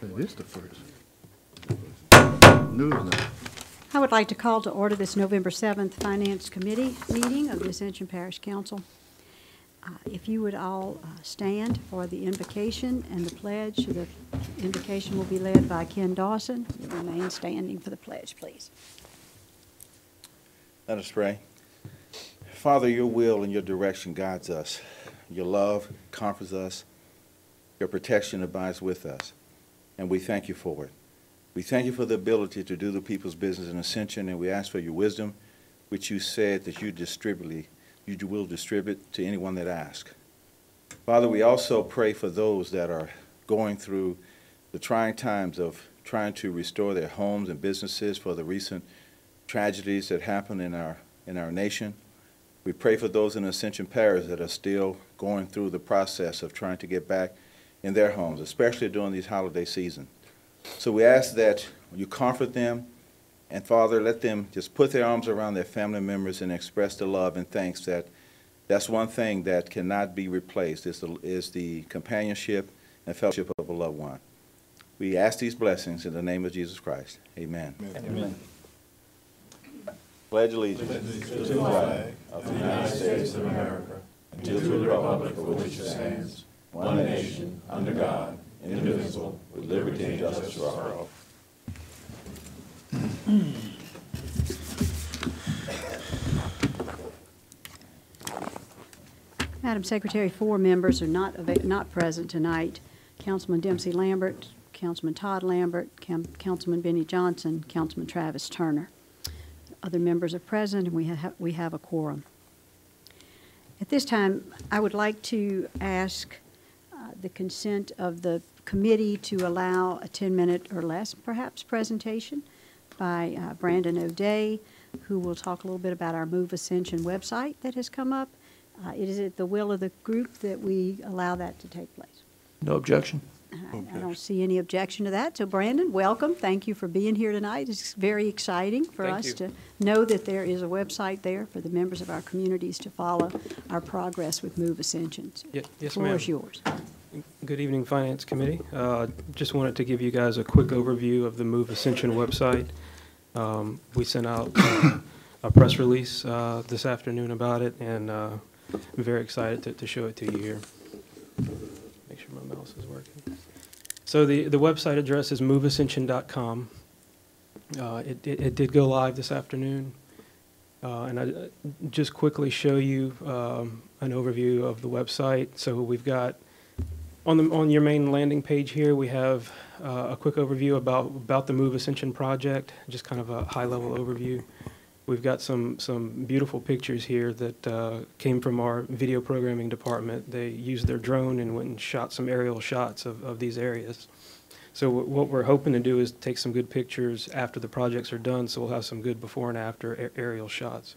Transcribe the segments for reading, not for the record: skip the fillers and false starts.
It is the first. News now. I would like to call to order this November 7th Finance Committee meeting of the Ascension Parish Council. If you would all stand for the invocation and the pledge. The invocation will be led by Ken Dawson. You remain standing for the pledge, please. Let us pray. Father, your will and your direction guides us. Your love comforts us. Your protection abides with us. And we thank you for it. We thank you for the ability to do the people's business in Ascension, and we ask for your wisdom, which you said that you will distribute to anyone that asks. Father, we also pray for those that are going through the trying times of trying to restore their homes and businesses for the recent tragedies that happened in our nation. We pray for those in Ascension Parish that are still going through the process of trying to get back in their homes, especially during these holiday seasons. So we ask that you comfort them, and Father, let them just put their arms around their family members and express the love and thanks that's one thing that cannot be replaced is the companionship and fellowship of a loved one. We ask these blessings in the name of Jesus Christ. Amen. Amen. Pledge allegiance to the flag of the United States of America and to the republic for which it stands, one nation, under God, indivisible, with liberty and justice for all. Madam Secretary, 4 members are not present tonight. Councilman Dempsey Lambert, Councilman Todd Lambert, Councilman Benny Johnson, Councilman Travis Turner. Other members are present, and we have a quorum. At this time, I would like to ask the consent of the committee to allow a 10-minute or less, perhaps, presentation by Brandon O'Day, who will talk a little bit about our Move Ascension website that has come up. It is at the will of the group that we allow that to take place. No objection. I don't see any objection to that. So, Brandon, welcome. Thank you for being here tonight. It's very exciting for us to know that there is a website there for the members of our communities to follow our progress with Move Ascension. So yes, the floor is yours. Good evening, Finance Committee. Just wanted to give you guys a quick overview of the Move Ascension website. We sent out a press release this afternoon about it, and I'm very excited to show it to you here. Make sure my mouse is working. So the website address is moveascension.com. It did go live this afternoon, and I just quickly show you an overview of the website. So we've got on your main landing page here, we have a quick overview about the Move Ascension project, just kind of a high-level overview. We've got some beautiful pictures here that came from our video programming department. They used their drone and went and shot some aerial shots of these areas. So what we're hoping to do is take some good pictures after the projects are done, so we'll have some good before and after aerial shots.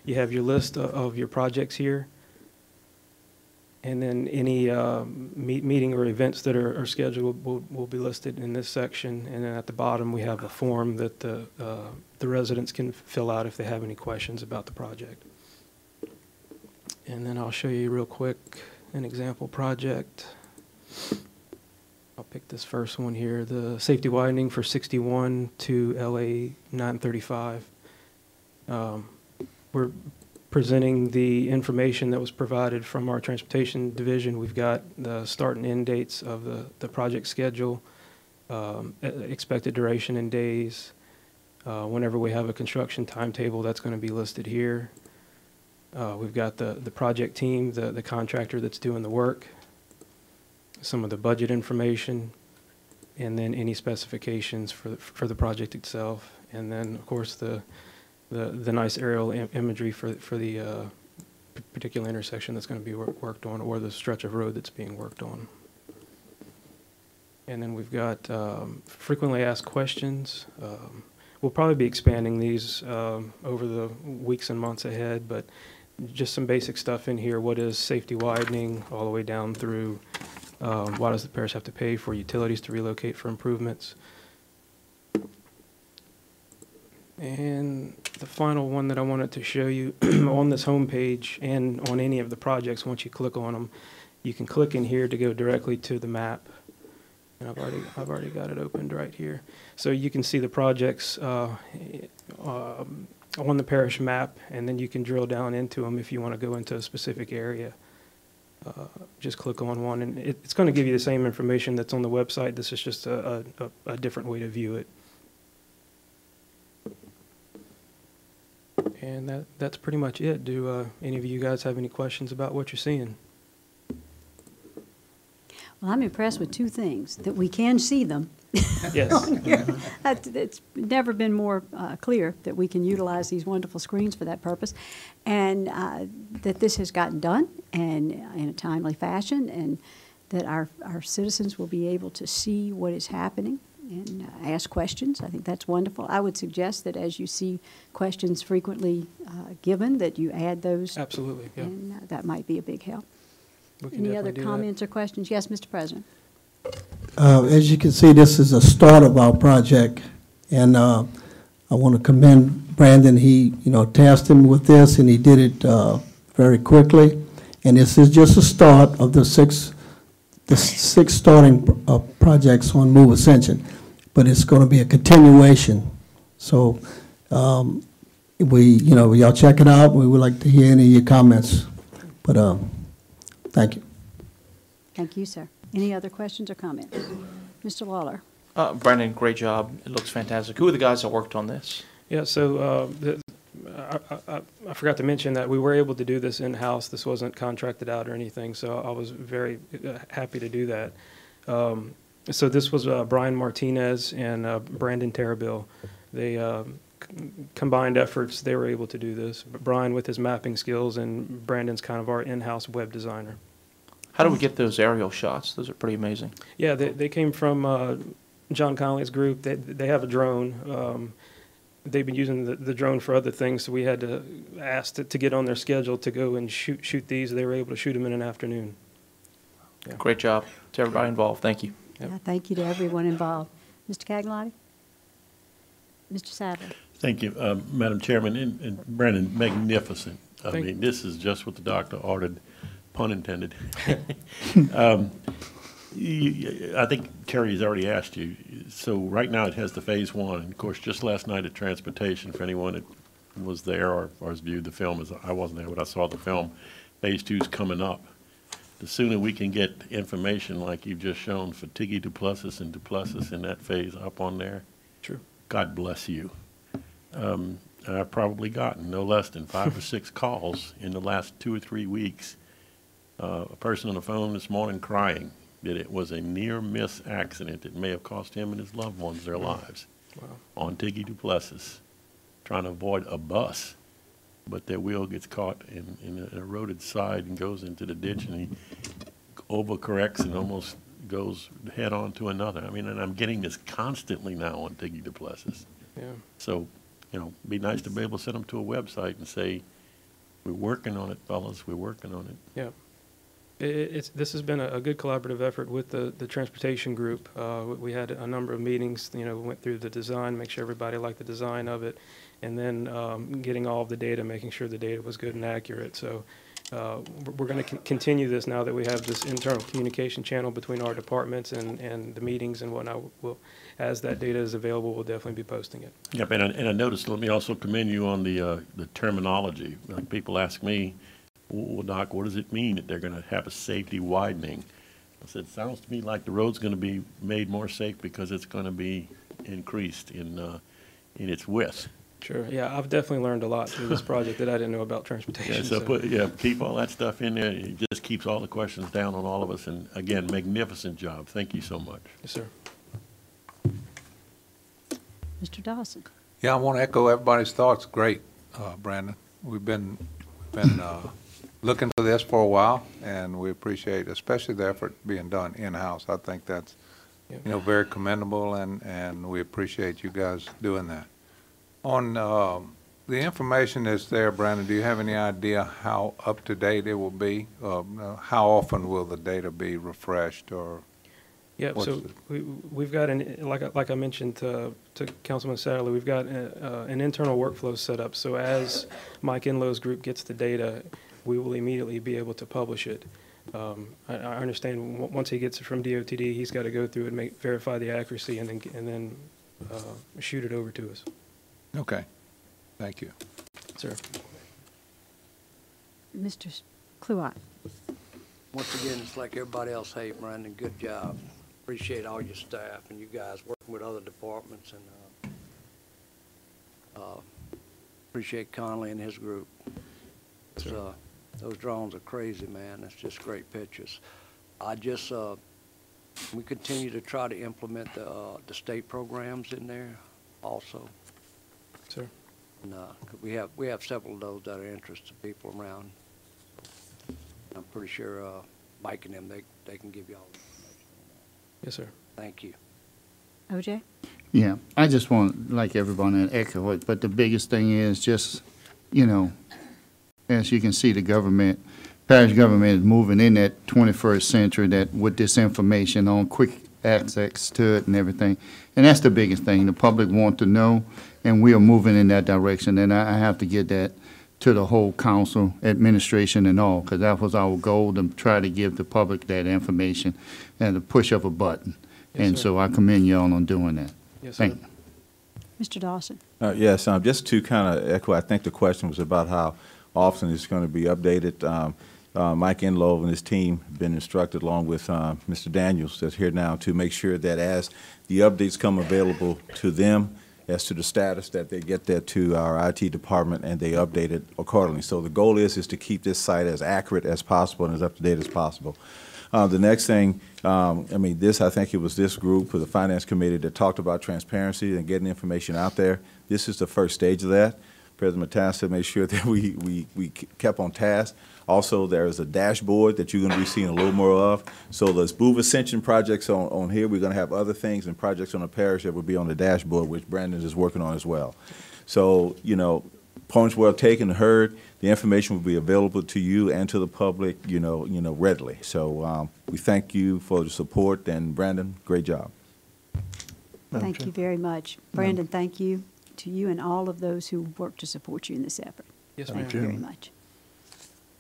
You have your list of your projects here, and then any meeting or events that are scheduled will be listed in this section. And then at the bottom, we have a form that the residents can fill out if they have any questions about the project. And then I'll show you real quick an example project. I'll pick this first one here, the safety widening for 61 to LA 935. We're presenting the information that was provided from our transportation division. We've got the start and end dates of the project schedule, expected duration in days. Whenever we have a construction timetable, that's going to be listed here. We've got the project team, the contractor that's doing the work, some of the budget information, and then any specifications for the project itself. And then, of course, the nice aerial imagery for the particular intersection that's going to be worked on, or the stretch of road that's being worked on. And then we've got frequently asked questions. We'll probably be expanding these over the weeks and months ahead, but just some basic stuff in here. What is safety widening, all the way down through why does the parish have to pay for utilities to relocate for improvements? And the final one that I wanted to show you on this home page and on any of the projects, once you click on them, you can click in here to go directly to the map. And I've already got it opened right here. So you can see the projects on the parish map, and then you can drill down into them if you want to go into a specific area. Just click on one, and it's going to give you the same information that's on the website. This is just a different way to view it. And that's pretty much it. Do any of you guys have any questions about what you're seeing? Well, I'm impressed with two things, that we can see them. Yes. It's never been more clear that we can utilize these wonderful screens for that purpose, and that this has gotten done and in a timely fashion, and that our citizens will be able to see what is happening and ask questions. I think that's wonderful. I would suggest that as you see questions frequently given, that you add those. Absolutely, yeah. And that might be a big help. We can Any other definitely do that. comments or questions? Yes, Mr. President. As you can see, this is a start of our project, and I want to commend Brandon. He, tasked him with this, and he did it very quickly. And this is just a start of the six starting projects on Move Ascension, but it's going to be a continuation. So y'all check it out. We would like to hear any of your comments. But thank you. Thank you, sir. Any other questions or comments? Mr. Lawler. Brandon, great job. It looks fantastic. Who are the guys that worked on this? Yeah, so I forgot to mention that we were able to do this in-house. This wasn't contracted out or anything, so I was very happy to do that. So this was Brian Martinez and Brandon Terabil. They combined efforts, they were able to do this. But Brian with his mapping skills, and Brandon's kind of our in-house web designer. How do we get those aerial shots? Those are pretty amazing. Yeah, they came from John Connolly's group. They have a drone. They've been using the drone for other things, so we had to ask to get on their schedule to go and shoot these. They were able to shoot them in an afternoon. Yeah. Great job to everybody involved. Thank you. Yep. Yeah, thank you to everyone involved. Mr. Cagliati? Mr. Sadler? Thank you, Madam Chairman, and Brandon, magnificent. I Thank mean, this is just what the doctor ordered, pun intended. I think Terry's already asked you. So right now it has the phase one. And of course, just last night at Transportation, for anyone that was there or has viewed the film, as I wasn't there, but I saw the film, phase two's coming up. The sooner we can get information like you've just shown for Tiggy Duplessis and Duplessis in that phase up on there, True. God bless you. I've probably gotten no less than 5 or 6 calls in the last 2 or 3 weeks. A person on the phone this morning crying that it was a near-miss accident that may have cost him and his loved ones their lives. Wow. On Tiggy Duplessis, trying to avoid a bus, but their wheel gets caught in an eroded side and goes into the ditch, and he overcorrects and almost goes head on to another. I mean, and I'm getting this constantly now on Tiggy Duplessis. Yeah. So, it'd be nice to be able to send them to a website and say, we're working on it, fellas, we're working on it. Yeah. This has been a good collaborative effort with the transportation group. We had a number of meetings, went through the design, make sure everybody liked the design of it, and then getting all of the data, making sure the data was good and accurate. So we're going to continue this now that we have this internal communication channel between our departments and the meetings and whatnot. As that data is available, we'll definitely be posting it. Yep, and I noticed, let me also commend you on the terminology. Like people ask me, well, Doc, what does it mean that they're going to have a safety widening? I said, sounds to me like the road's going to be made more safe because it's going to be increased in its width. Sure. Yeah, I've definitely learned a lot through this project that I didn't know about transportation. Yeah, so keep all that stuff in there. It just keeps all the questions down on all of us. And again, magnificent job. Thank you so much. Yes, sir. Mr. Dawson? Yeah, I want to echo everybody's thoughts. Great, Brandon. We've been looking for this for a while, and we appreciate especially the effort being done in-house. I think that's, very commendable, and we appreciate you guys doing that. On the information that's there, Brandon, do you have any idea how up-to-date it will be? How often will the data be refreshed, or? Yeah, so we've got like I mentioned to Councilman Satterley, we've got an internal workflow set up. So as Mike Enlow's group gets the data, we will immediately be able to publish it. I understand once he gets it from DOTD, he's got to go through and verify the accuracy and then shoot it over to us. Okay, thank you. Sir. Mr. Kluwat. Once again, it's like everybody else. Hey, Brandon, good job. Appreciate all your staff and you guys working with other departments, and appreciate Conley and his group. Those drones are crazy, man. It's just great pictures. We continue to try to implement the state programs in there also. Sir. And we have several of those that are interested to people around. I'm pretty sure Mike and them, they can give you all the information on that. Yes, sir. Thank you. OJ? Yeah, I just want, like everyone, to echo it, but the biggest thing is just, you know, as you can see, the government, parish government is moving in that 21st century that with this information on quick access to it and everything. And that's the biggest thing. The public want to know, and we are moving in that direction. And I have to get that to the whole council, administration, and all, because that was our goal, to try to give the public that information and the push of a button. Yes, and sir. so I commend you all on doing that. Yes, sir. Thank you. Mr. Dawson? Yes, just to kind of echo, I think the question was about how often it's going to be updated. Mike Enlow and his team have been instructed, along with Mr. Daniels, that's here now, to make sure that as the updates come available to them as to the status, that they get that to our IT department and they update it accordingly. So the goal is to keep this site as accurate as possible and as up to date as possible. The next thing, I think it was this group for the Finance Committee that talked about transparency and getting information out there. This is the first stage of that. President Matassa made sure that we kept on task. Also, there is a dashboard that you're going to be seeing a little more of. So the Move Ascension projects on here, we're going to have other things and projects on the parish that will be on the dashboard, which Brandon is working on as well. So, you know, points well taken and heard. The information will be available to you and to the public, readily. So we thank you for the support, and Brandon, great job. Thank you very much. Brandon, thank you to you and all of those who work to support you in this effort. Yes, Thank ma'am. you very much.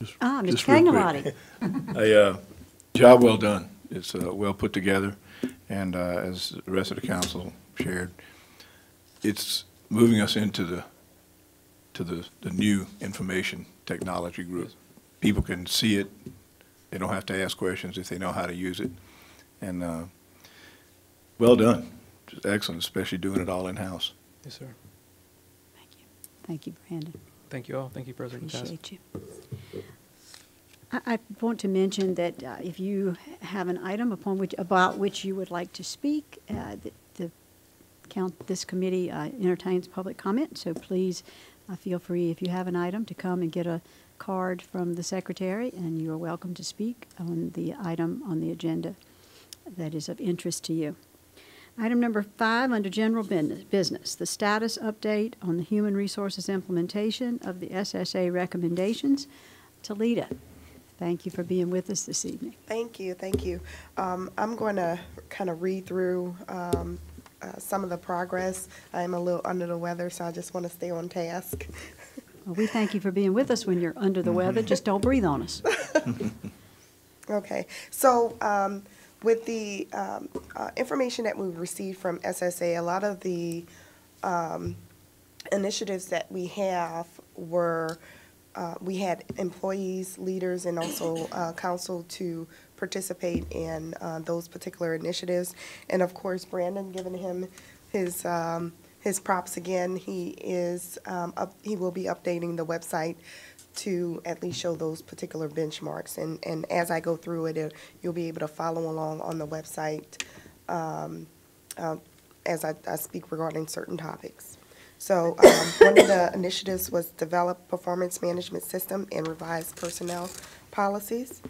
Just Mr. real quick. Kangalati. Job well done. It's well put together, and as the rest of the council shared, it's moving us into the new information technology group. People can see it. They don't have to ask questions if they know how to use it. And well done. Just excellent, especially doing it all in-house. Yes, sir. Thank you. Thank you, Brandon. Thank you all. Thank you, President Matassa. Appreciate you. I want to mention that if you have an item about which you would like to speak, this committee entertains public comment, so please feel free, if you have an item, to come and get a card from the secretary, and you are welcome to speak on the item on the agenda that is of interest to you. Item number 5 under general business, the status update on the human resources implementation of the SSA recommendations. Talita, thank you for being with us this evening. Thank you, thank you. I'm going to kind of read through some of the progress. I'm a little under the weather, so I just want to stay on task. Well, we thank you for being with us when you're under the weather. Just don't breathe on us. Okay, so with the information that we've received from SSA, a lot of the initiatives that we have were, we had employees, leaders, and also council to participate in those particular initiatives. And of course, Brandon, giving him his props again, he will be updating the website to at least show those particular benchmarks. And as I go through it, you'll be able to follow along on the website as I speak regarding certain topics. So one of the initiatives was develop performance management system and revise personnel policies.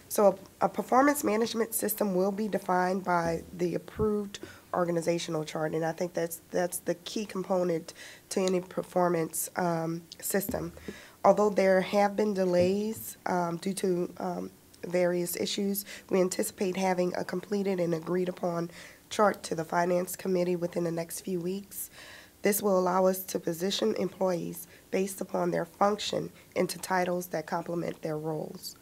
So a performance management system will be defined by the approved organizational chart, and I think that's the key component to any performance system. Although there have been delays due to various issues, we anticipate having a completed and agreed upon chart to the Finance Committee within the next few weeks. This will allow us to position employees based upon their function into titles that complement their roles.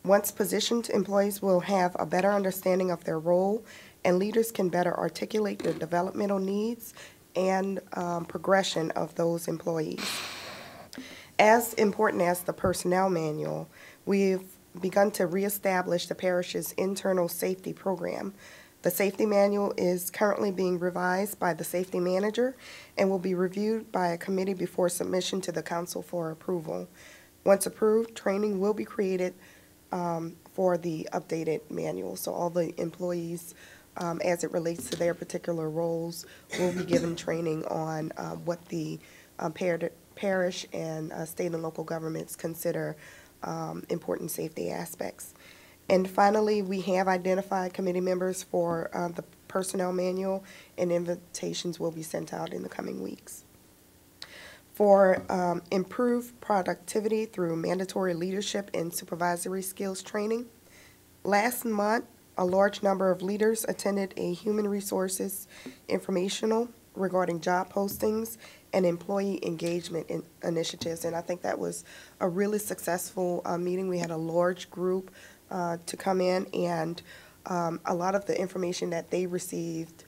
Once positioned, employees will have a better understanding of their role, and leaders can better articulate their developmental needs and progression of those employees. As important as the personnel manual, we've begun to reestablish the parish's internal safety program. The safety manual is currently being revised by the safety manager and will be reviewed by a committee before submission to the council for approval. Once approved, training will be created for the updated manual. So all the employees, as it relates to their particular roles, will be given training on what the parish and state and local governments consider important safety aspects. And finally, we have identified committee members for the personnel manual, and invitations will be sent out in the coming weeks. For improved productivity through mandatory leadership and supervisory skills training, last month, a large number of leaders attended a human resources informational regarding job postings and employee engagement initiatives, and I think that was a really successful meeting. We had a large group to come in, and a lot of the information that they received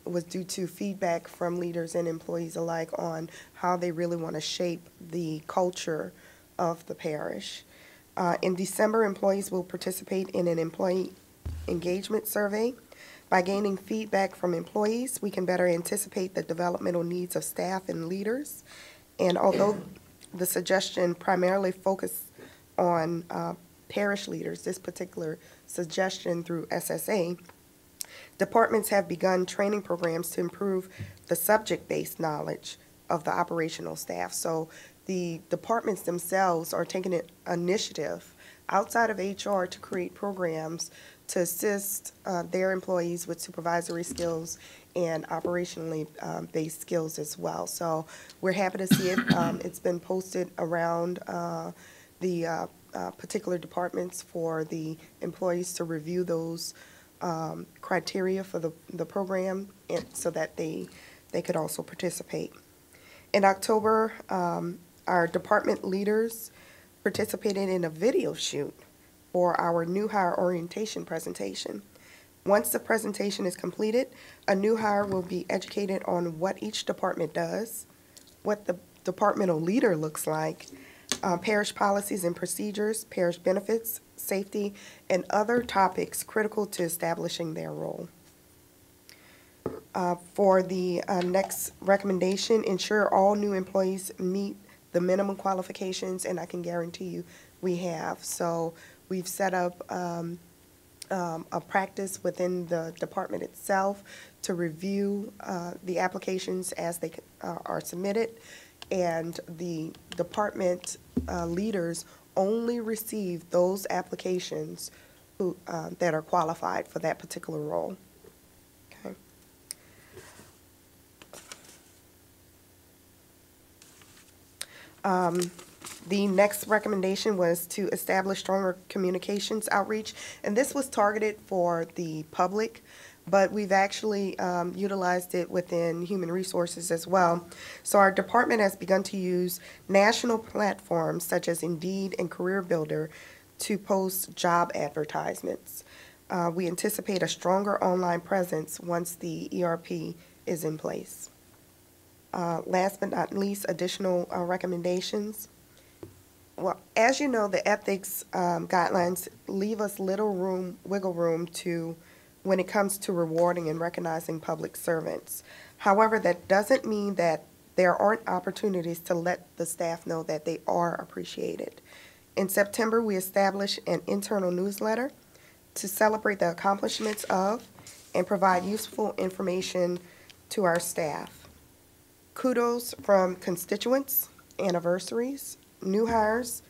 was due to feedback from leaders and employees alike on how they really want to shape the culture of the parish. In December, employees will participate in an employee engagement survey. By gaining feedback from employees, we can better anticipate the developmental needs of staff and leaders. And although the suggestion primarily focused on parish leaders, this particular suggestion through SSA, departments have begun training programs to improve the subject-based knowledge of the operational staff. So the departments themselves are taking an initiative outside of HR to create programs to assist their employees with supervisory skills and operationally based skills as well. So we're happy to see it. It's been posted around the particular departments for the employees to review those criteria for the program, and so that they could also participate. In October, our department leaders participated in a video shoot for our new hire orientation presentation. Once the presentation is completed, a new hire will be educated on what each department does, what the departmental leader looks like, parish policies and procedures, parish benefits, safety, and other topics critical to establishing their role. For the next recommendation, ensure all new employees meet the minimum qualifications, and I can guarantee you we have. So we've set up a practice within the department itself to review the applications as they are submitted, and the department leaders only receive those applications who, that are qualified for that particular role. Okay. The next recommendation was to establish stronger communications outreach, and this was targeted for the public, but we've actually utilized it within human resources as well. So our department has begun to use national platforms such as Indeed and Career Builder to post job advertisements. We anticipate a stronger online presence once the ERP is in place. Last but not least, additional recommendations. Well, as you know, the ethics guidelines leave us little wiggle room when it comes to rewarding and recognizing public servants. However, that doesn't mean that there aren't opportunities to let the staff know that they are appreciated. In September, we established an internal newsletter to celebrate the accomplishments of and provide useful information to our staff. Kudos from constituents, anniversaries, new hires,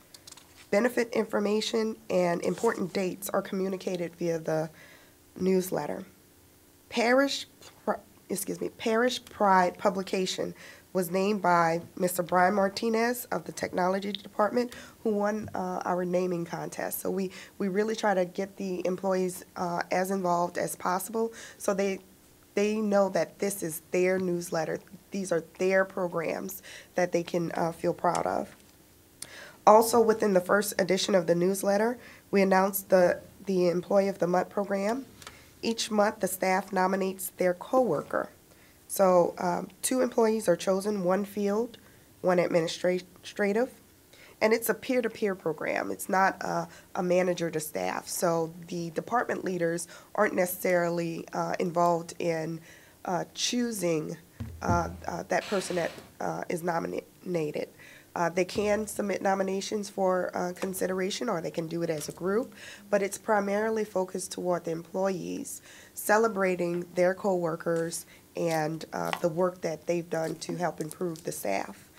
benefit information, and important dates are communicated via the newsletter. Parish Pride publication was named by Mr. Brian Martinez of the Technology Department, who won our naming contest. So we really try to get the employees as involved as possible, so they know that this is their newsletter. These are their programs that they can feel proud of. Also, within the first edition of the newsletter, we announced the Employee of the Month program. Each month, the staff nominates their coworker. So 2 employees are chosen, 1 field, 1 administrative, and it's a peer-to-peer program. It's not a manager to staff. So the department leaders aren't necessarily involved in choosing that person that is nominated. They can submit nominations for consideration, or they can do it as a group, but it's primarily focused toward the employees, celebrating their coworkers and the work that they've done to help improve the staff.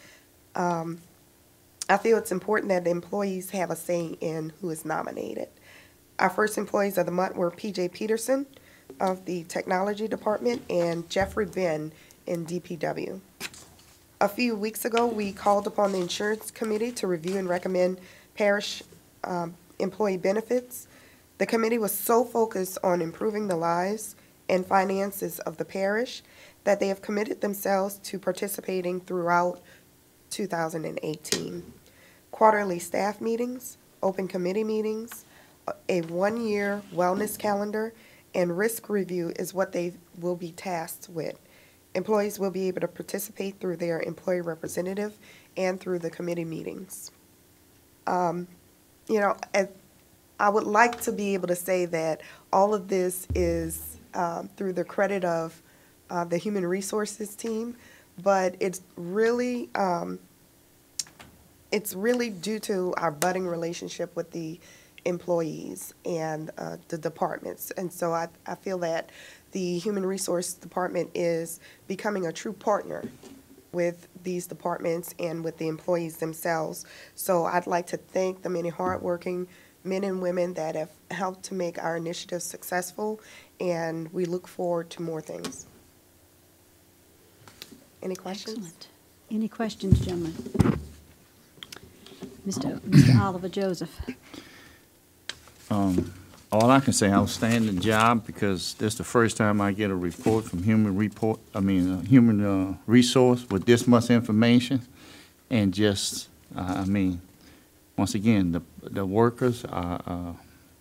I feel it's important that the employees have a say in who is nominated. Our first employees of the month were P.J. Peterson of the Technology Department and Jeffrey Benn in DPW. A few weeks ago, we called upon the Insurance Committee to review and recommend parish employee benefits. The committee was so focused on improving the lives and finances of the parish that they have committed themselves to participating throughout 2018. Quarterly staff meetings, open committee meetings, a one-year wellness calendar, and risk review is what they will be tasked with. Employees will be able to participate through their employee representative and through the committee meetings. You know, I would like to be able to say that all of this is through the credit of the human resources team, but it's really due to our budding relationship with the employees and the departments. And so I feel that the Human Resource Department is becoming a true partner with these departments and with the employees themselves. So I'd like to thank the many hardworking men and women that have helped to make our initiative successful, and we look forward to more things. Any questions? Excellent. Any questions, gentlemen? Mr. Oliver Joseph. All I can say, outstanding job, because this is the first time I get a report from human resource with this much information, and just, once again, the workers are,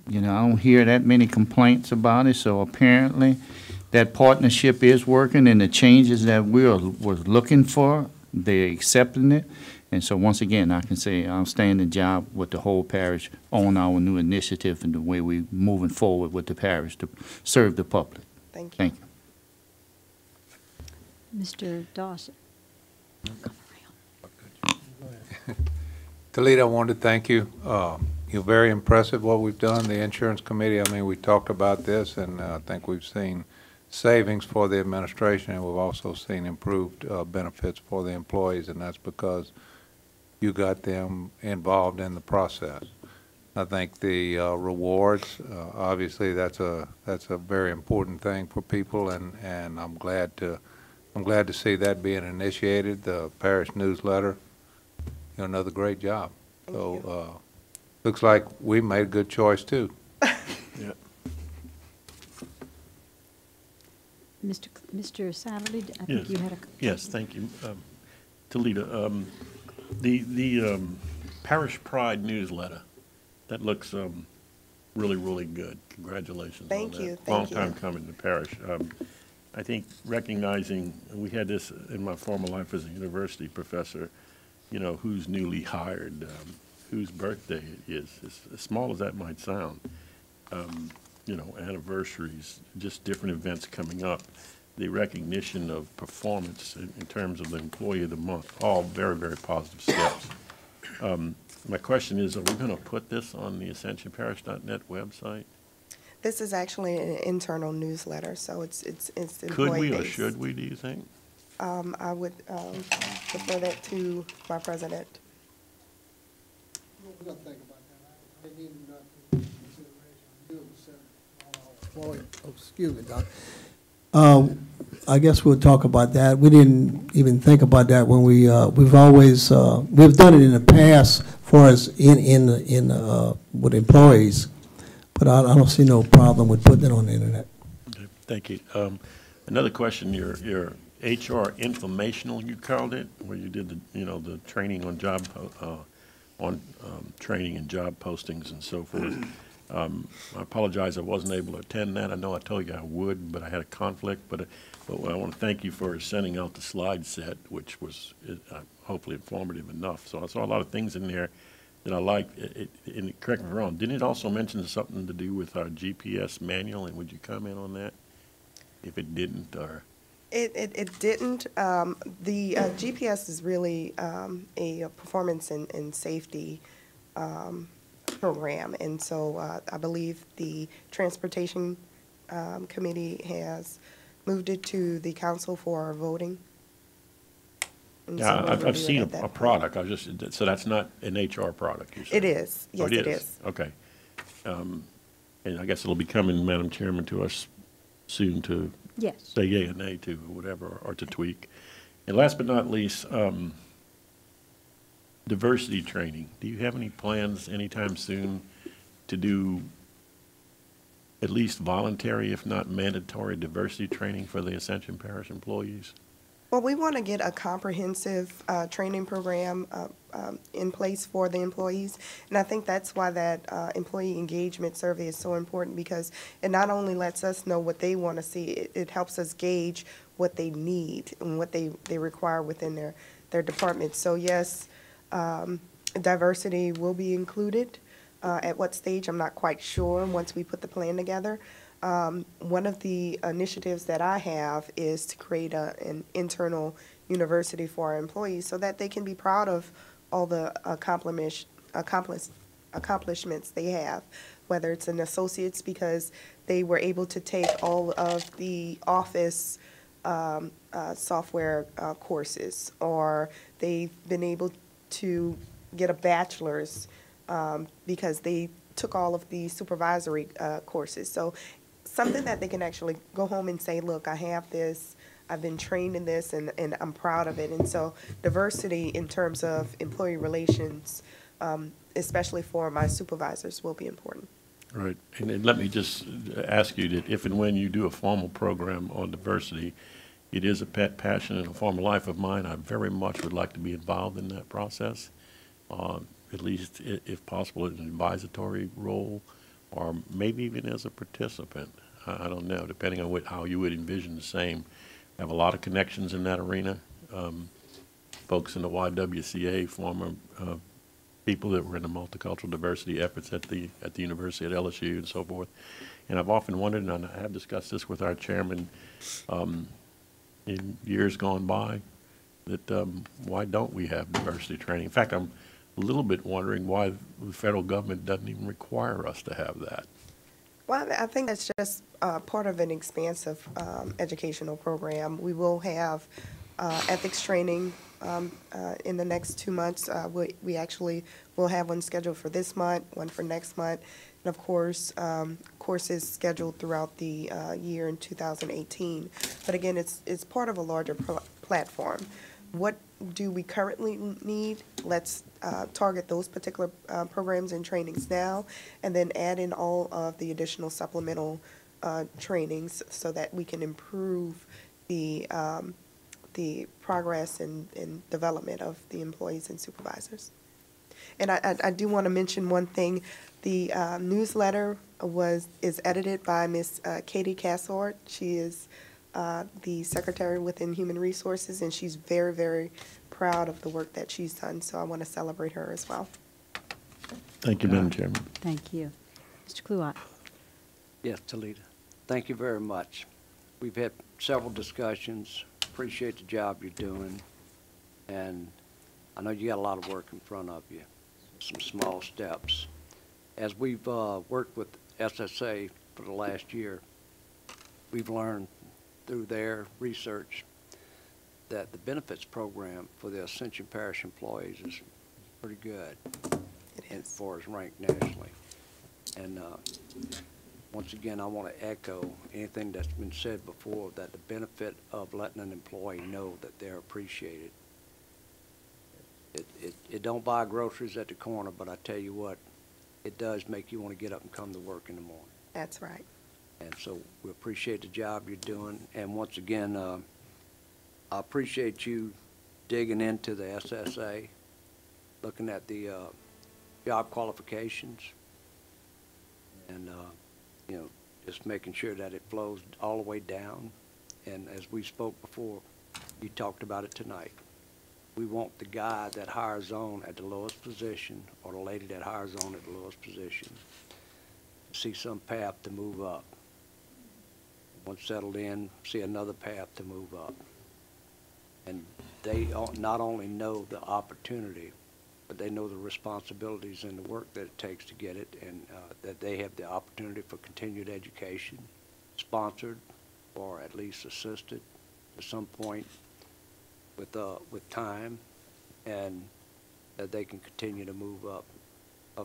I don't hear that many complaints about it, so apparently that partnership is working, and the changes that we were looking for, they're accepting it. And so once again, I can say outstanding job with the whole parish on our new initiative and the way we're moving forward with the parish to serve the public. Thank you. Thank you. Mr. Dawson. Talita, I wanted to thank you. You're very impressive what we've done. The insurance committee, we talked about this, and I think we've seen savings for the administration, and we've also seen improved benefits for the employees, and that's because you got them involved in the process. I think the rewards, obviously, that's a very important thing for people, and I'm glad to see that being initiated. The parish newsletter, another great job. So looks like we made a good choice too. Yeah. Mr. Satterley, I think Yes. you had a... Yes, thank you. Talita, the Parish Pride newsletter, that looks really, really good. Congratulations on that. Thank you. Long time coming to parish. I think recognizing, we had this in my former life as a university professor, who's newly hired, whose birthday it is, as small as that might sound. Anniversaries, just different events coming up, the recognition of performance in terms of the Employee of the Month, all very, very positive steps. My question is, are we going to put this on the AscensionParish.net website? This is actually an internal newsletter, so it's employee-based. Could we or should we, do you think? I would refer that to my president. We're going to think about that. I didn't even excuse me, Doc. I guess we'll talk about that. We didn't even think about that when we've done it in the past for us with employees, but I don't see no problem with putting it on the internet. Okay, thank you. Another question, your HR informational, you called it, where you did the training on job on training and job postings and so forth. I apologize I wasn't able to attend that. I know I told you I would, but I had a conflict. But I want to thank you for sending out the slide set, which was hopefully informative enough. So I saw a lot of things in there that I liked. And correct me if I'm wrong, didn't it also mention something to do with our GPS manual? And would you comment on that? If it didn't, or? It didn't. The GPS is really a performance and safety program. And so I believe the Transportation Committee has moved it to the council for voting. And so Yeah, we'll I've review it seen at that a point. product. So that's not an HR product, you're saying? It is. Yes, it is. Okay. And I guess it'll be coming, Madam Chairman, to us soon to Yes. say yea or nay to, or whatever, or to tweak. And last but not least, diversity training. Do you have any plans anytime soon to do at least voluntary, if not mandatory, diversity training for the Ascension Parish employees? Well, we want to get a comprehensive training program in place for the employees. And I think that's why that employee engagement survey is so important, because it not only lets us know what they want to see, it helps us gauge what they need and what they require within their department. So yes, diversity will be included. At what stage, I'm not quite sure once we put the plan together. One of the initiatives that I have is to create an internal university for our employees so that they can be proud of all the accomplishments they have, whether it's an associate's because they were able to take all of the office software courses, or they've been able to get a bachelor's because they took all of the supervisory courses. So something that they can actually go home and say, look, I have this, I've been trained in this, and I'm proud of it. And so diversity in terms of employee relations, especially for my supervisors, will be important. Right. And let me just ask you that if and when you do a formal program on diversity, it is a pet passion and a former life of mine. I very much would like to be involved in that process, at least if possible in an advisory role, or maybe even as a participant. I don't know, depending on how you would envision the same. I have a lot of connections in that arena. Folks in the YWCA, former people that were in the multicultural diversity efforts at the university at LSU and so forth. And I've often wondered, and I have discussed this with our chairman in years gone by, that why don't we have diversity training? In fact, I'm a little bit wondering why the federal government doesn't even require us to have that. Well, I think that's just part of an expansive educational program. We will have ethics training in the next 2 months. We actually will have one scheduled for this month, one for next month, and of course, courses scheduled throughout the year in 2018. But again, it's part of a larger platform. What do we currently need? Let's target those particular programs and trainings now, and then add in all of the additional supplemental trainings so that we can improve the progress and development of the employees and supervisors. And I do want to mention one thing. The newsletter is edited by Ms. Katie Cassord. She is the secretary within Human Resources, and she's very, very proud of the work that she's done. So I want to celebrate her as well. Thank you, Madam Chairman. Thank you. Mr. Kluwat. Yes, Talita. Thank you very much. We've had several discussions. Appreciate the job you're doing. And I know you got a lot of work in front of you, some small steps. As we've worked with SSA for the last year, we've learned through their research that the benefits program for the Ascension Parish employees is pretty good. As far as ranked nationally. And once again, I want to echo anything that's been said before, that the benefit of letting an employee know that they're appreciated. It don't buy groceries at the corner, but I tell you what, it does make you want to get up and come to work in the morning. That's right. And so we appreciate the job you're doing. And once again, I appreciate you digging into the SSA, looking at the job qualifications, and, you know, just making sure that it flows all the way down. And as we spoke before, you talked about it tonight. We want the guy that hires on at the lowest position, or the lady that hires on at the lowest position, to see some path to move up. Once settled in, see another path to move up. And they not only know the opportunity, but they know the responsibilities and the work that it takes to get it, and that they have the opportunity for continued education, sponsored or at least assisted to some point with time, and that they can continue to move up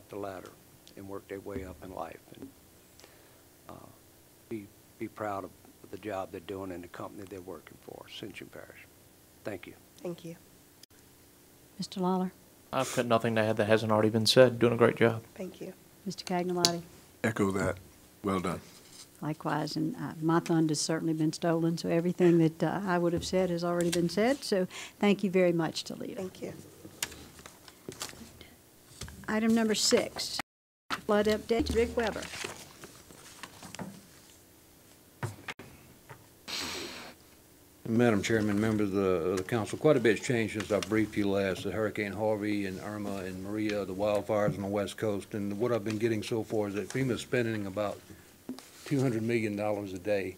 the ladder and work their way up in life, and be proud of the job they're doing and the company they're working for, Ascension Parish. Thank you. Thank you. Mr. Lawler? I've got nothing to add that hasn't already been said. Doing a great job. Thank you. Mr. Cagnolati? Echo that. Well done. Likewise, and my thunder's certainly been stolen, so everything that I would have said has already been said, so thank you very much, Toledo. Thank you. Item number 6, flood update, Rick Weber. Madam Chairman, members of the council, quite a bit's changed since I briefed you last. The Hurricane Harvey and Irma and Maria, the wildfires on the West Coast, and what I've been getting so far is that FEMA's spending about $200 million a day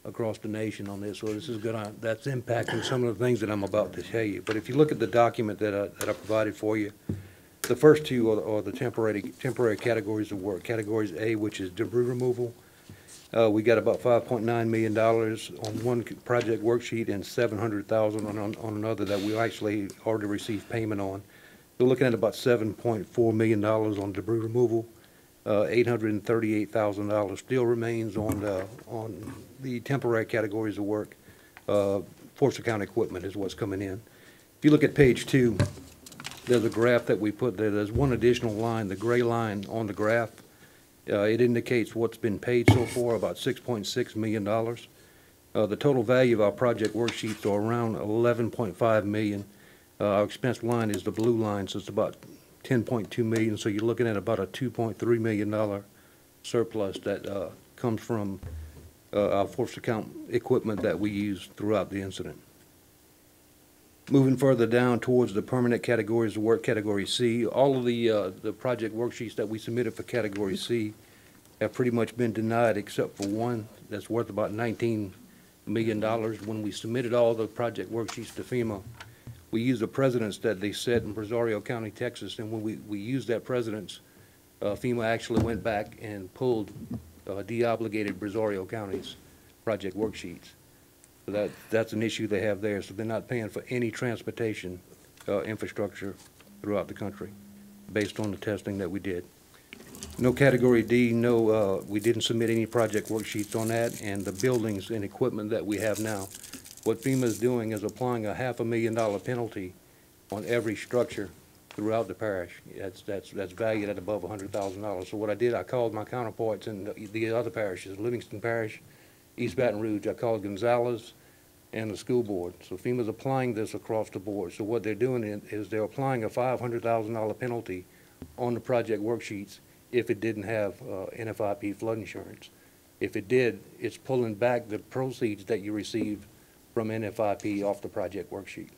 across the nation on this. So this is that's impacting some of the things that I'm about to tell you. But if you look at the document that I provided for you, the first two are the temporary categories of work. Categories A, which is debris removal. We got about $5.9 million on one project worksheet and $700,000 on another that we actually already received payment on. We're looking at about $7.4 million on debris removal. $838,000 still remains on the temporary categories of work. Force account equipment is what's coming in. If you look at page 2, there's a graph that we put there. There's one additional line, the gray line on the graph. It indicates what's been paid so far, about $6.6 million. The total value of our project worksheets are around $11.5 million. Our expense line is the blue line, so it's about $10.2 million. So you're looking at about a $2.3 million surplus that comes from our force account equipment that we use throughout the incident. Moving further down towards the permanent categories of work, Category C, all of the project worksheets that we submitted for Category C have pretty much been denied except for one that's worth about $19 million. When we submitted all the project worksheets to FEMA, we used the precedence that they set in Rosario County, Texas, and when we used that precedence, FEMA actually went back and pulled de-obligated Rosario County's project worksheets. So that's an issue they have there. So they're not paying for any transportation infrastructure throughout the country based on the testing that we did. No Category D, no, we didn't submit any project worksheets on that, and the buildings and equipment that we have now. What FEMA is doing is applying a $500,000 penalty on every structure throughout the parish. That's valued at above $100,000. So what I did, I called my counterparts in the other parishes, Livingston Parish, East Baton Rouge. I called Gonzales and the school board. So FEMA's applying this across the board. So what they're doing is they're applying a $500,000 penalty on the project worksheets if it didn't have NFIP flood insurance. If it did, it's pulling back the proceeds that you received from NFIP off the project worksheet.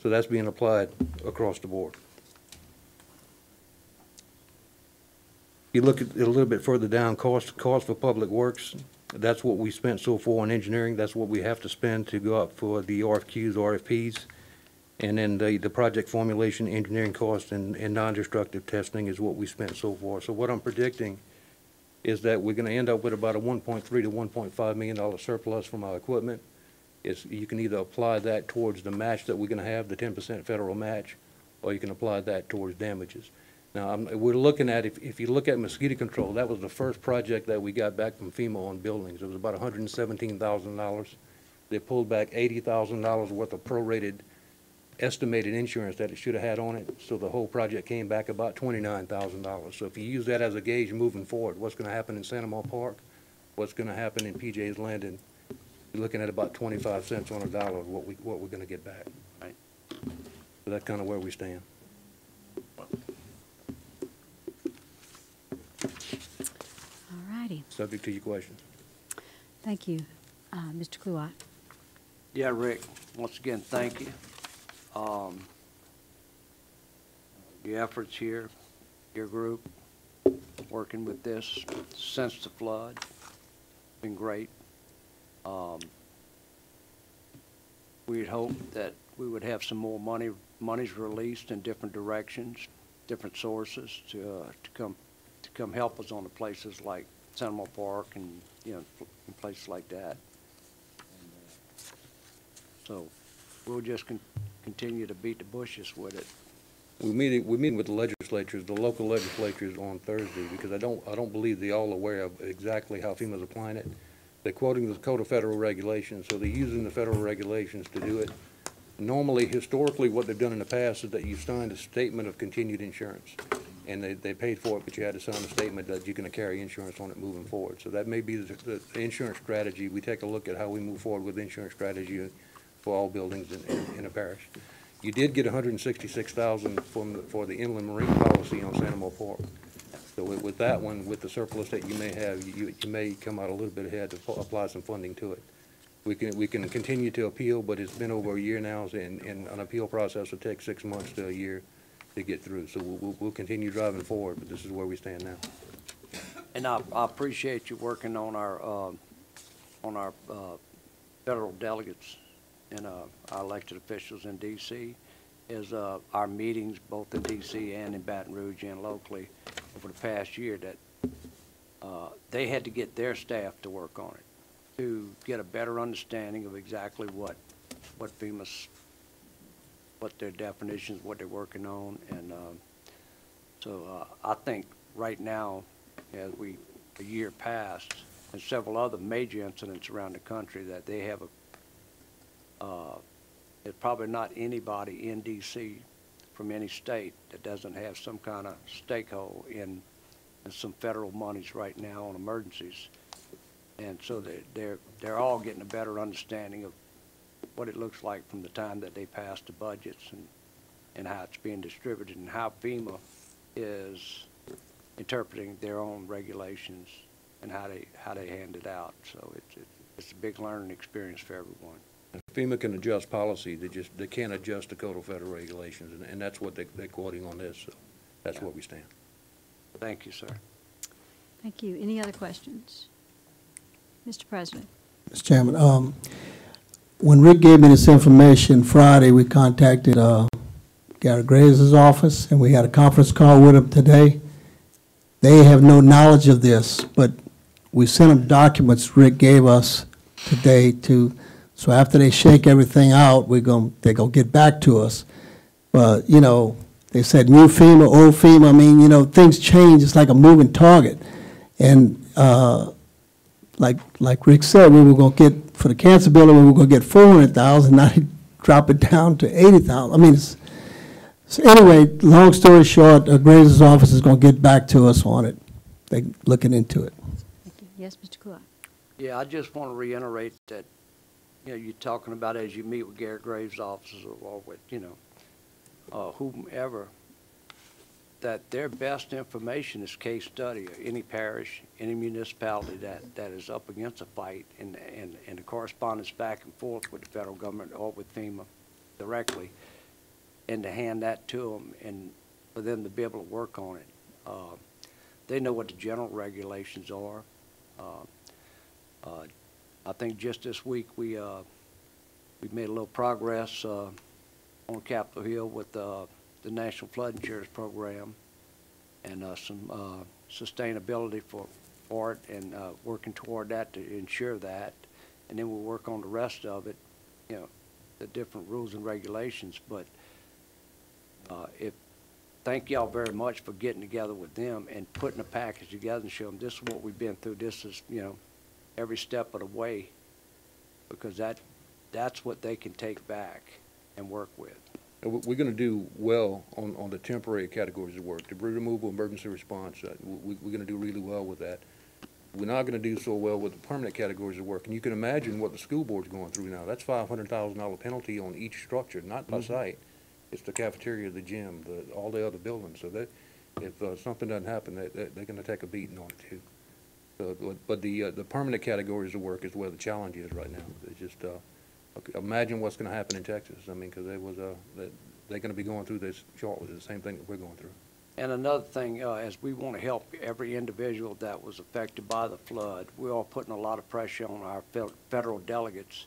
So that's being applied across the board. You look at it a little bit further down, cost for public works. That's what we spent so far on engineering. That's what we have to spend to go up for the RFQs, RFPs. And then the project formulation, engineering cost, and non-destructive testing is what we spent so far. So what I'm predicting is that we're going to end up with about a $1.3 to $1.5 million surplus from our equipment. You can either apply that towards the match that we're going to have, the 10% federal match, or you can apply that towards damages. Now, we're looking at, if you look at mosquito control, that was the first project that we got back from FEMA on buildings. It was about $117,000. They pulled back $80,000 worth of prorated estimated insurance that it should have had on it, so the whole project came back about $29,000. So if you use that as a gauge moving forward, what's going to happen in Santamar Park, what's going to happen in PJ's Landing, you're looking at about 25 cents on a dollar of what we're going to get back. Right. So that's kind of where we stand. subject to your questions. Thank you. Mr. Kluwat. Yeah, Rick, once again, thank you. Your efforts here, your group, working with this since the flood, been great. We'd hoped that we would have some more monies released in different directions, different sources to come help us on the places like Seminole Park and, you know, and places like that. So we'll just continue to beat the bushes with it. We're meeting with the legislatures, the local legislatures on Thursday, because I don't believe they're all aware of exactly how FEMA's applying it. They're quoting the Code of Federal Regulations, so they're using the federal regulations to do it. Normally, historically, what they've done in the past is that you've signed a statement of continued insurance, and they paid for it, but you had to sign a statement that you're going to carry insurance on it moving forward. So that may be the insurance strategy. We take a look at how we move forward with insurance strategy for all buildings in a parish. You did get $166,000 for the inland marine policy on Seminole Park. So with that one, with the surplus that you may have, you may come out a little bit ahead to apply some funding to it. We can continue to appeal, but it's been over a year now, and an appeal process will take 6 months to a year to get through. So we'll continue driving forward, but this is where we stand now. And I appreciate you working on our federal delegates and our elected officials in D.C. is our meetings both in D.C. and in Baton Rouge and locally over the past year that they had to get their staff to work on it to get a better understanding of exactly what FEMA's, what their definitions, what they're working on. And so I think right now, as a year passed, and several other major incidents around the country, that they have there's probably not anybody in D.C. from any state that doesn't have some kind of stakehold in some federal monies right now on emergencies. And so they're all getting a better understanding of what it looks like from the time that they pass the budgets and how it's being distributed and how FEMA is interpreting their own regulations and how they hand it out. So it's a big learning experience for everyone. FEMA can adjust policy, they can't adjust the Code of Federal Regulations, and that's what they're quoting on this, so that's where we stand. Thank you, sir. Thank you. Any other questions? Mr. President. Mr. Chairman, when Rick gave me this information Friday, we contacted Gary Graves' office, and we had a conference call with him today. They have no knowledge of this, but we sent them documents Rick gave us today so after they shake everything out, they're gonna get back to us. But, you know, they said new FEMA, old FEMA. I mean, you know, things change. It's like a moving target. And like Rick said, we were gonna get, for the cancer building, we were gonna get 400,000. Now they drop it down to 80,000. I mean, so anyway, long story short, Graves' office is gonna get back to us on it. They're looking into it. Thank you. Yes, Mr. Kluwat. Yeah, I just want to reiterate that, you know, you're talking about as you meet with Gary Graves' offices or with, you know, whomever, that their best information is case study. Any parish, any municipality that is up against a fight and the correspondence back and forth with the federal government or with FEMA directly, and to hand that to them and for them to be able to work on it. They know what the general regulations are. I think just this week we made a little progress on Capitol Hill with the National Flood Insurance Program and some sustainability for it and working toward that to ensure that. And then we'll work on the rest of it, you know, the different rules and regulations. But thank y'all very much for getting together with them and putting a package together and show them this is what we've been through. This is, you know, every step of the way, because that's what they can take back and work with. We're going to do well on the temporary categories of work, debris removal, emergency response. We're going to do really well with that. We're not going to do so well with the permanent categories of work. And you can imagine what the school board's going through now. That's $500,000 penalty on each structure, not by site. It's the cafeteria, the gym, all the other buildings. So that if something doesn't happen, they're going to take a beating on it too. But the permanent categories of work is where the challenge is right now. It's just, imagine what's going to happen in Texas. I mean, because they're going to be going through this shortly, the same thing that we're going through. And another thing, as we want to help every individual that was affected by the flood, we're all putting a lot of pressure on our federal delegates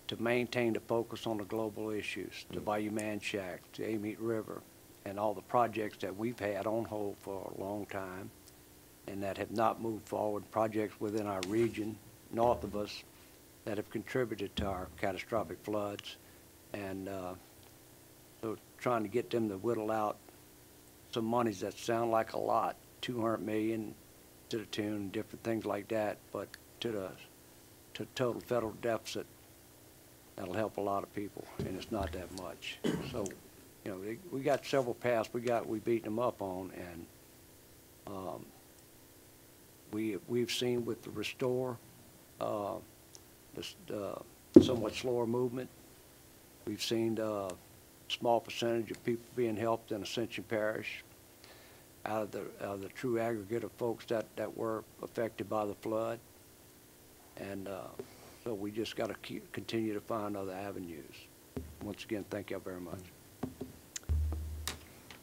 to maintain the focus on the global issues, the Bayou Manchac, the Amite River, and all the projects that we've had on hold for a long time and that have not moved forward, projects within our region, north of us, that have contributed to our catastrophic floods. And so trying to get them to whittle out some monies that sound like a lot, 200 million to the tune, different things like that, but to the total federal deficit, that'll help a lot of people, and it's not that much. So, you know, we got several paths we beat them up on, and we've seen with the restore, somewhat slower movement. We've seen a small percentage of people being helped in Ascension Parish out of the true aggregate of folks that were affected by the flood. And so we just got to continue to find other avenues. Once again, thank you very much.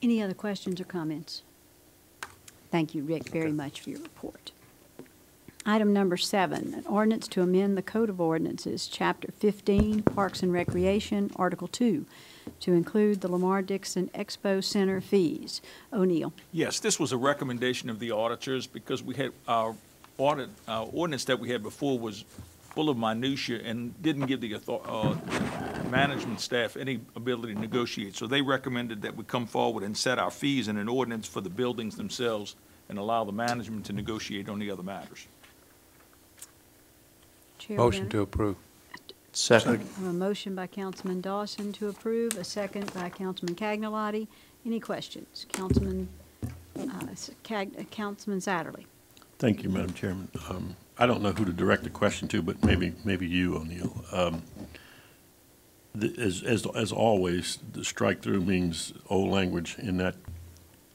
Any other questions or comments? Thank you, Rick, very much for your report. Item number 7, an ordinance to amend the Code of Ordinances, Chapter 15, Parks and Recreation, Article 2, to include the Lamar Dixon Expo Center fees. O'Neill. Yes, this was a recommendation of the auditors because we had our ordinance that we had before was full of minutia and didn't give the management staff any ability to negotiate. So they recommended that we come forward and set our fees in an ordinance for the buildings themselves and allow the management to negotiate on the other matters. Chair Motion Bennett. to approve. Second. I have a motion by Councilman Dawson to approve, a second by Councilman Cagnolati. Any questions? Councilman Satterley. Thank you, Madam Chairman. I don't know who to direct the question to, but maybe you, O'Neill. As always, the strike-through means old language in that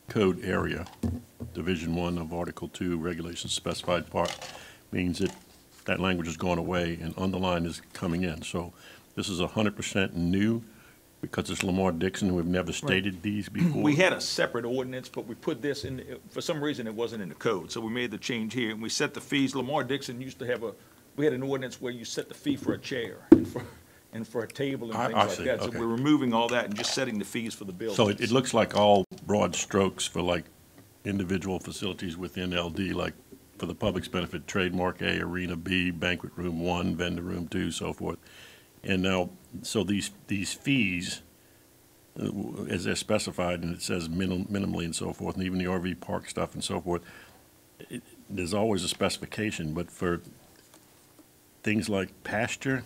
code area. Division 1 of Article 2, Regulations Specified Part, means that language has gone away and underline is coming in. So this is 100% new because it's Lamar Dixon, who have never stated these before. We had a separate ordinance, but we put this in, for some reason it wasn't in the code, so we made the change here, and we set the fees. Lamar Dixon used to have we had an ordinance where you set the fee for a chair and for a table and things like that. Okay. So we're removing all that and just setting the fees for the buildings. So it looks like all broad strokes for like individual facilities within LD, like for the public's benefit, Trademark A, Arena B, Banquet Room 1, Vendor Room 2, so forth. And now, so these fees, as they're specified, and it says minimally and so forth, and even the RV park stuff and so forth, there's always a specification, but for things like pasture,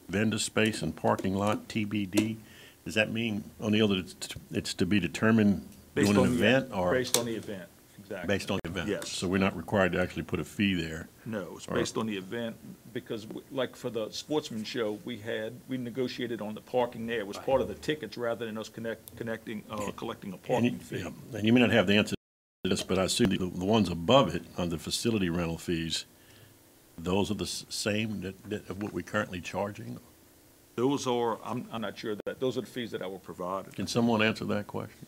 vendor space, and parking lot, TBD, does that mean, O'Neill, that it's to be determined during an event? Or based on the event, exactly. Based on the event? Yes. So we're not required to actually put a fee there? No, it's based on the event, because like for the sportsman show, we negotiated on the parking there. It was part of the tickets rather than us collecting a parking fee. Yeah. And you may not have the answer to this, but I assume the ones above it on the facility rental fees, those are the same that of what we're currently charging? Those are, I'm not sure that, those are the fees that I will provide. Can someone answer that question?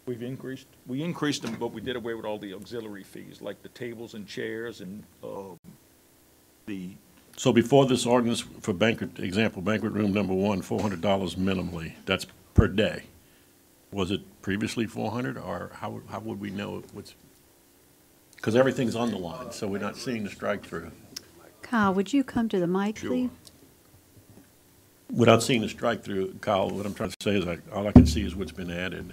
We increased them, but we did away with all the auxiliary fees, like the tables and chairs and So before this ordinance, for banquet room number 1, $400 minimally, that's per day. Was it previously 400, or how would we know what's, because everything's on the line, so we're not seeing the strike-through. Kyle, would you come to the mic, Sure. please? Without seeing the strike-through, Kyle, what I'm trying to say is all I can see is what's been added.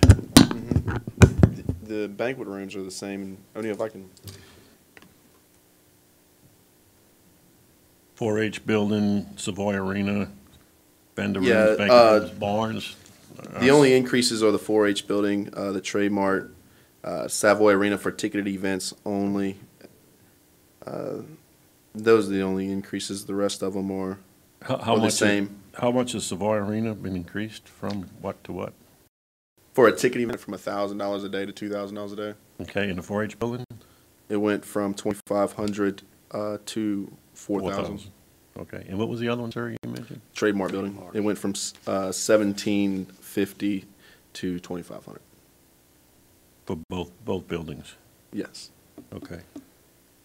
The banquet rooms are the same. O'Neill, if I can. 4-H building, Savoy Arena, vendor rooms, banquet rooms, barns. The only increases are the 4-H building, the Trade Mart, Savoy Arena for ticketed events only. Those are the only increases. The rest of them are the same. How much has Savoy Arena been increased from what to what? For a ticket event, from $1,000 a day to $2,000 a day. Okay, in the 4-H building? It went from 2,500 to 4,000. Okay, and what was the other one, sir, you mentioned? Trademark building. It went from 1,750 to 2,500. For both buildings? Yes. Okay.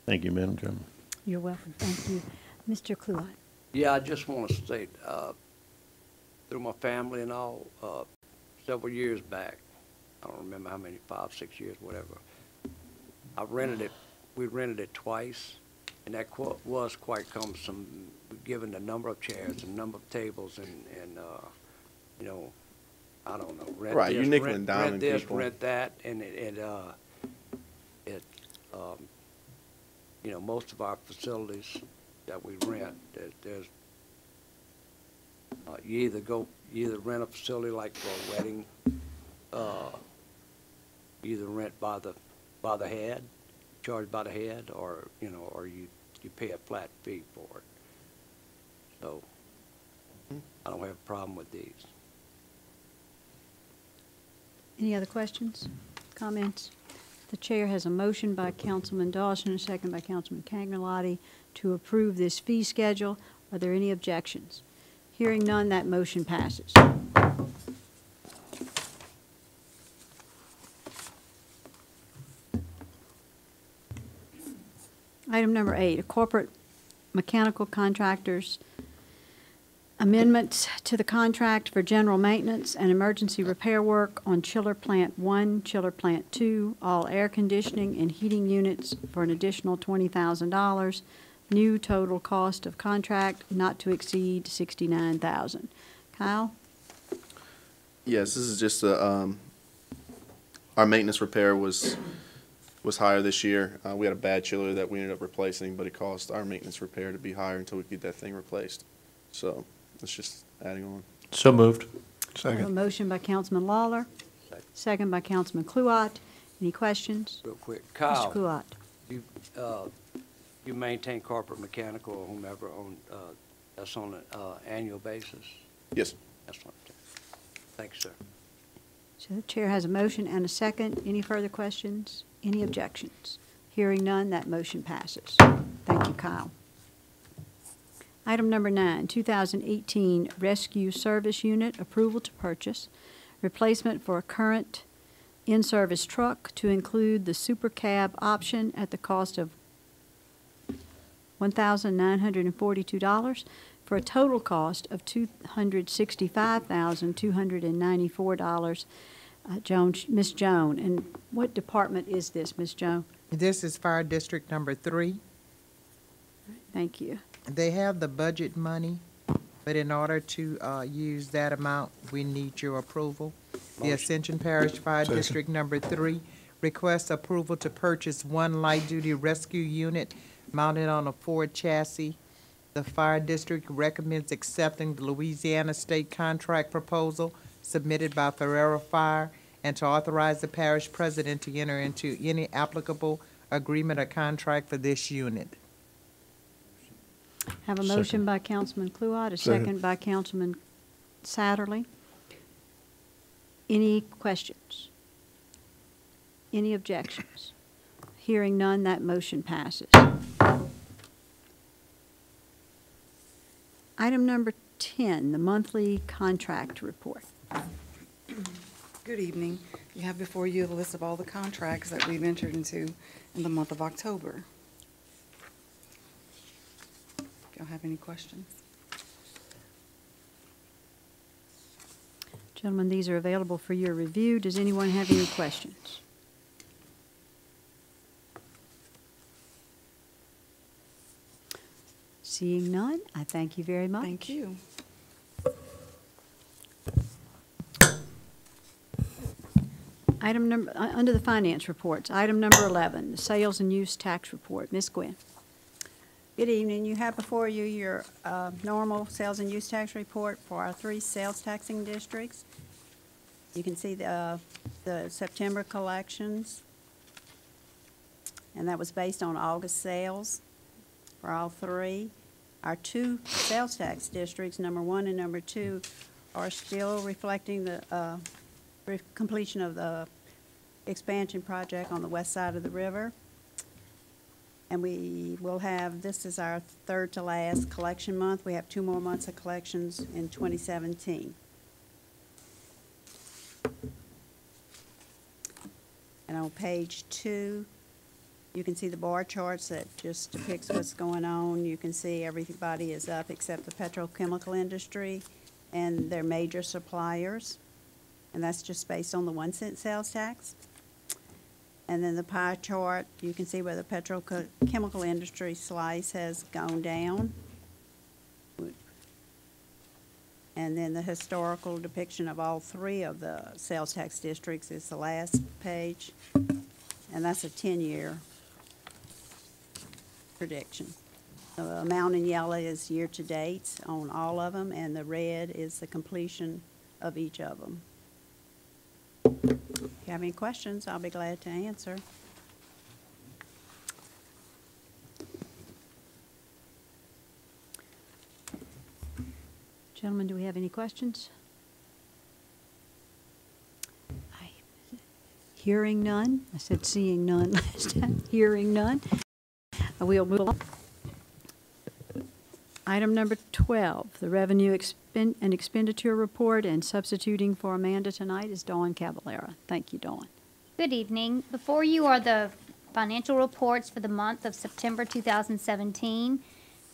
Thank you, Madam Chairman. You're welcome. Thank you. Mr. Kluot. Yeah, I just want to state, through my family and all, several years back, I don't remember how many, 5, 6 years, whatever, we rented it twice, and that was quite cumbersome, given the number of chairs and number of tables and you know, I don't know. Rent right, this, you're nickel and diming rent this, people. rent that, and you know, most of our facilities that we rent, there's you either rent a facility like for a wedding, either rent by the head, charged by the head, or you know, or you pay a flat fee for it. So I don't have a problem with these. Any other questions, comments? The chair has a motion by Councilman Dawson, a second by Councilman Cagnolotti to approve this fee schedule. Are there any objections? Hearing none, that motion passes. Item number 8, a corporate mechanical contractors amendments to the contract for general maintenance and emergency repair work on Chiller Plant 1, Chiller Plant 2, all air conditioning and heating units for an additional $20,000. New total cost of contract not to exceed $69,000. Kyle? Yes, this is just our maintenance repair was higher this year. We had a bad chiller that we ended up replacing, but it caused our maintenance repair to be higher until we could get that thing replaced. So it's just adding on. So moved. I have a motion by Councilman Lawler, second by Councilman Kluot. Any questions? Real quick, Kyle. Mr. Kluot. You maintain corporate mechanical or whomever on that's on an annual basis? Yes. That's what I'm saying. Thanks, sir. So the chair has a motion and a second. Any further questions? Any objections? Hearing none, that motion passes. Thank you, Kyle. Item number 9, 2018 Rescue Service Unit approval to purchase, replacement for a current in-service truck to include the super cab option at the cost of $1,942 for a total cost of $265,294. Ms. Joan, and what department is this, Ms. Joan? This is Fire District number 3. Thank you. They have the budget money, but in order to use that amount, we need your approval. The Ascension Parish Fire District number 3 requests approval to purchase 1 light-duty rescue unit mounted on a Ford chassis. The Fire District recommends accepting the Louisiana State contract proposal submitted by Ferrera Fire and to authorize the parish president to enter into any applicable agreement or contract for this unit. Have a motion by Councilman Kluot, a second by Councilman Satterly. Any questions? Any objections? Hearing none, that motion passes. Item number 10, the monthly contract report. Good evening. You have before you the list of all the contracts that we've entered into in the month of October. If y'all have any questions. Gentlemen, these are available for your review. Does anyone have any questions? Seeing none, I thank you very much. Thank you. Item number, under the finance reports, item number 11, the sales and use tax report. Ms. Gwynn. Good evening. You have before you your normal sales and use tax report for our 3 sales taxing districts. You can see the September collections, and that was based on August sales for all 3. Our 2 sales tax districts, number 1 and number 2, are still reflecting the completion of the expansion project on the west side of the river. And we will have, this is our third to last collection month. We have 2 more months of collections in 2017. And on page 2, you can see the bar charts that just depicts what's going on. You can see everybody is up except the petrochemical industry and their major suppliers. And that's just based on the 1-cent sales tax. And then the pie chart, you can see where the petrochemical industry slice has gone down. And then the historical depiction of all 3 of the sales tax districts is the last page. And that's a 10-year prediction. The amount in yellow is year-to-date on all of them, and the red is the completion of each of them. If you have any questions, I'll be glad to answer. Gentlemen, do we have any questions? Hearing none. I said seeing none last time. Hearing none. We'll move on. Item number 12, the revenue and expenditure report, and substituting for Amanda tonight is Dawn Caballera. Thank you, Dawn. Good evening. Before you are the financial reports for the month of September 2017.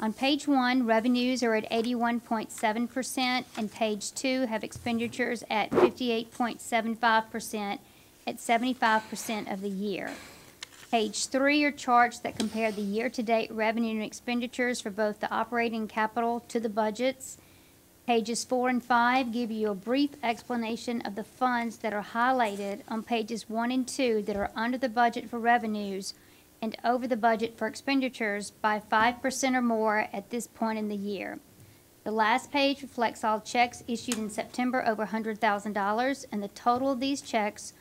On page 1, revenues are at 81.7%, and page 2 have expenditures at 58.75% at 75% of the year. Page 3 are charts that compare the year-to-date revenue and expenditures for both the operating capital to the budgets. Pages 4 and 5 give you a brief explanation of the funds that are highlighted on pages 1 and 2 that are under the budget for revenues and over the budget for expenditures by 5% or more at this point in the year. The last page reflects all checks issued in September over $100,000, and the total of these checks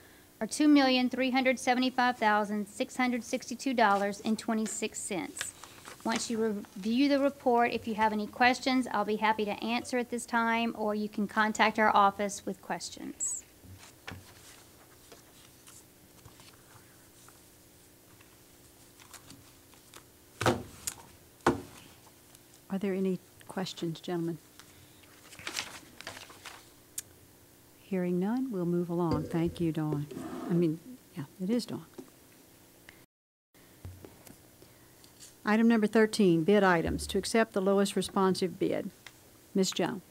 are $2,375,662.26. Once you review the report, if you have any questions, I'll be happy to answer at this time, or you can contact our office with questions. Are there any questions, gentlemen? Hearing none, we'll move along. Thank you, Dawn. Yeah, it is Dawn. Item number 13, bid items. To accept the lowest responsive bid. Ms. Jones.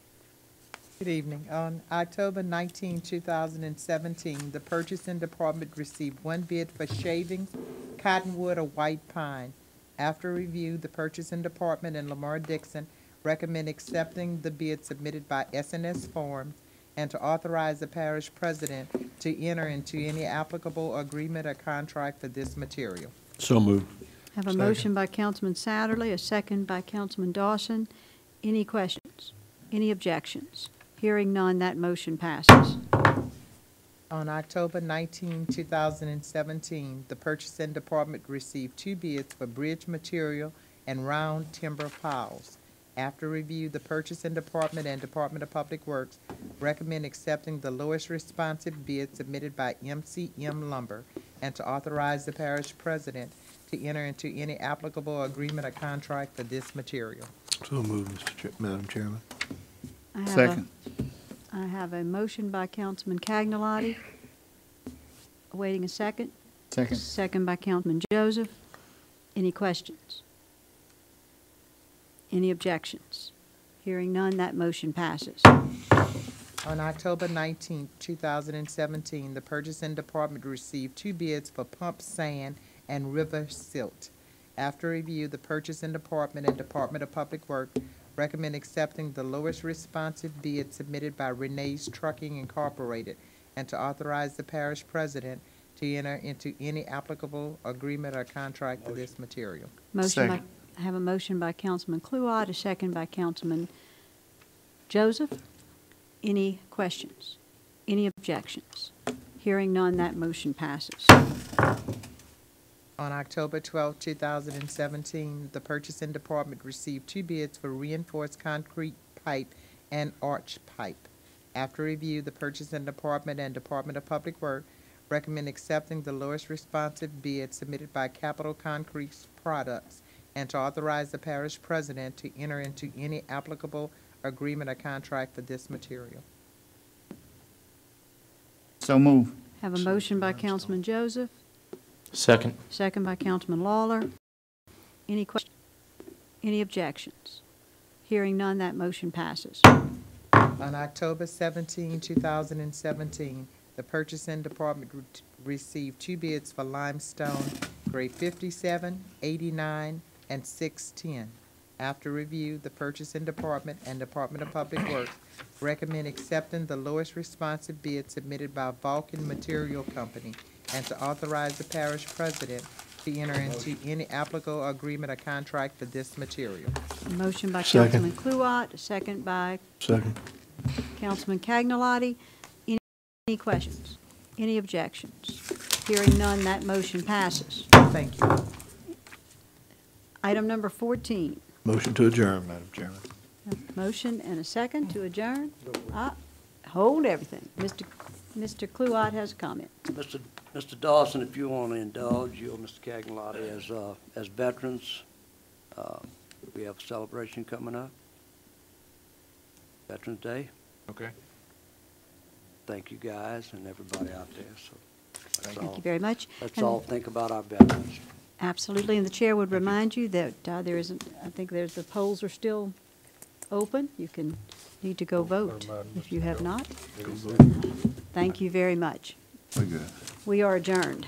Good evening. On October 19, 2017, the purchasing department received 1 bid for shavings, cottonwood, or white pine. After review, the purchasing department and Lamar Dixon recommend accepting the bid submitted by S&S Farms and to authorize the parish president to enter into any applicable agreement or contract for this material. So moved. I have a motion by Councilman Satterly, a second by Councilman Dawson. Any questions? Any objections? Hearing none, that motion passes. On October 19, 2017, the purchasing department received 2 bids for bridge material and round timber piles. After review, the purchasing department and Department of Public Works recommend accepting the lowest responsive bid submitted by MCM Lumber and to authorize the parish president to enter into any applicable agreement or contract for this material. So moved, Madam Chairman. Second. I have a motion by Councilman Cagnolati. Awaiting a second. Second. Second by Councilman Joseph. Any questions? Any objections? Hearing none, that motion passes. On October 19, 2017, the purchasing department received 2 bids for pump sand and river silt. After review, the purchasing department and Department of Public Works recommend accepting the lowest responsive bid submitted by Renee's Trucking Incorporated and to authorize the parish president to enter into any applicable agreement or contract for this material. I have a motion by Councilman Kluwat, a second by Councilman Joseph. Any questions? Any objections? Hearing none, that motion passes. On October 12, 2017, the purchasing department received 2 bids for reinforced concrete pipe and arch pipe. After review, the purchasing department and Department of Public Works recommend accepting the lowest responsive bid submitted by Capital Concrete Products and to authorize the parish president to enter into any applicable agreement or contract for this material. So move. Have a motion by Councilman Joseph, Second. second by Councilman Lawler. Any questions? Any objections? Hearing none, that motion passes. On October 17, 2017, the purchasing department received 2 bids for limestone, grade 57, 89, and 610. After review, the purchasing department and Department of Public Works recommend accepting the lowest responsive bid submitted by Vulcan Material Company and to authorize the parish president to enter into any applicable agreement or contract for this material. A motion by Second. Councilman Kluwat, a second by Second. Councilman Cagnolati. Any questions? Any objections? Hearing none, that motion passes. Thank you. Item number 14. Motion to adjourn, Madam Chairman. A motion and a second to adjourn. Hold everything. Mr. Kluwat has a comment. Mr. Dawson, if you want to indulge, you or Mr. Cagnolati, as veterans, we have a celebration coming up, Veterans Day. Okay. Thank you guys and everybody out there. So that's Thank all. you very much. Let's And- all think about our veterans. Absolutely, and the chair would remind you that there isn't, I think the polls are still open. You need to go vote if you have not. Thank you very much. We're good. We are adjourned.